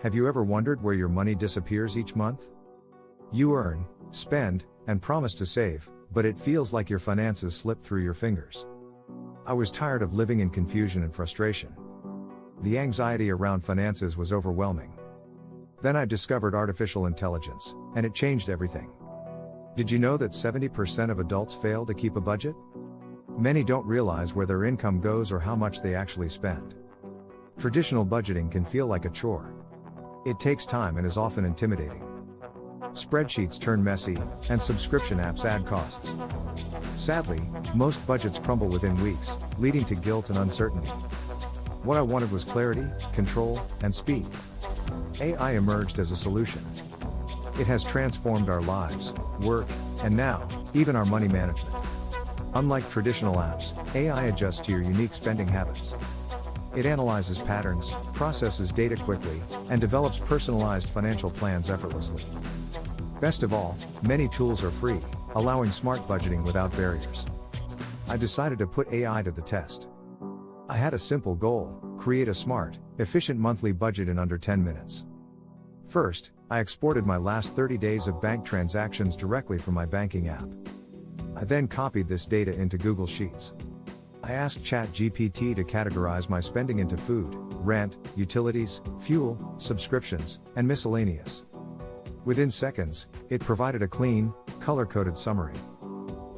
Have you ever wondered where your money disappears each month? You earn, spend, and promise to save, but it feels like your finances slip through your fingers. I was tired of living in confusion and frustration. The anxiety around finances was overwhelming. Then I discovered artificial intelligence, and it changed everything. Did you know that 70% of adults fail to keep a budget? Many don't realize where their income goes or how much they actually spend. Traditional budgeting can feel like a chore. It takes time and is often intimidating. Spreadsheets turn messy, and subscription apps add costs. Sadly, most budgets crumble within weeks, leading to guilt and uncertainty. What I wanted was clarity, control, and speed. AI emerged as a solution. It has transformed our lives, work, and now, even our money management. Unlike traditional apps, AI adjusts to your unique spending habits. It analyzes patterns, processes data quickly, and develops personalized financial plans effortlessly. Best of all, many tools are free, allowing smart budgeting without barriers. I decided to put AI to the test. I had a simple goal: create a smart, efficient monthly budget in under 10 minutes. First, I exported my last 30 days of bank transactions directly from my banking app. I then copied this data into Google Sheets. I asked ChatGPT to categorize my spending into food, rent, utilities, fuel, subscriptions, and miscellaneous. Within seconds, it provided a clean, color-coded summary.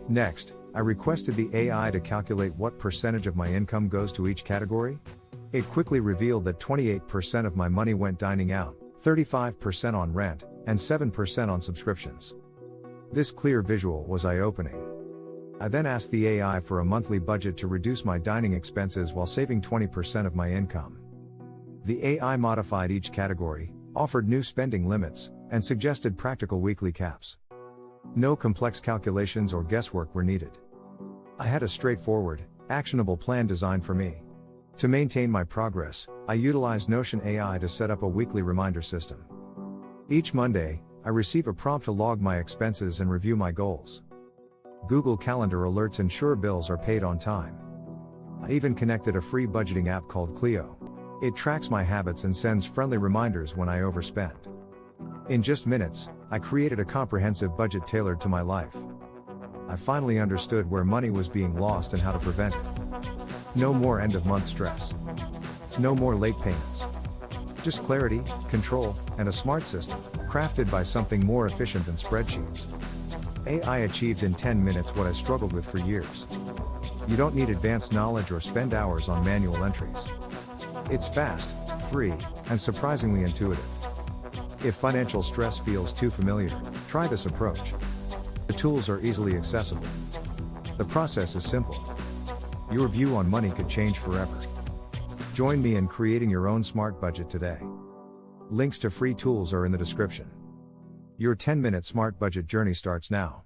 Next, I requested the AI to calculate what percentage of my income goes to each category. It quickly revealed that 28% of my money went dining out, 35% on rent, and 7% on subscriptions. This clear visual was eye-opening. I then asked the AI for a monthly budget to reduce my dining expenses while saving 20% of my income. The AI modified each category, offered new spending limits, and suggested practical weekly caps. No complex calculations or guesswork were needed. I had a straightforward, actionable plan designed for me. To maintain my progress, I utilized Notion AI to set up a weekly reminder system. Each Monday, I receive a prompt to log my expenses and review my goals. Google Calendar alerts ensure bills are paid on time. I even connected a free budgeting app called Clio. It tracks my habits and sends friendly reminders when I overspend. In just minutes, I created a comprehensive budget tailored to my life. I finally understood where money was being lost and how to prevent it. No more end-of-month stress. No more late payments. Just clarity, control, and a smart system, crafted by something more efficient than spreadsheets. AI achieved in 10 minutes what I struggled with for years. You don't need advanced knowledge or spend hours on manual entries. It's fast, free, and surprisingly intuitive. If financial stress feels too familiar, try this approach. The tools are easily accessible. The process is simple. Your view on money could change forever. Join me in creating your own smart budget today. Links to free tools are in the description. Your 10-minute smart budget journey starts now.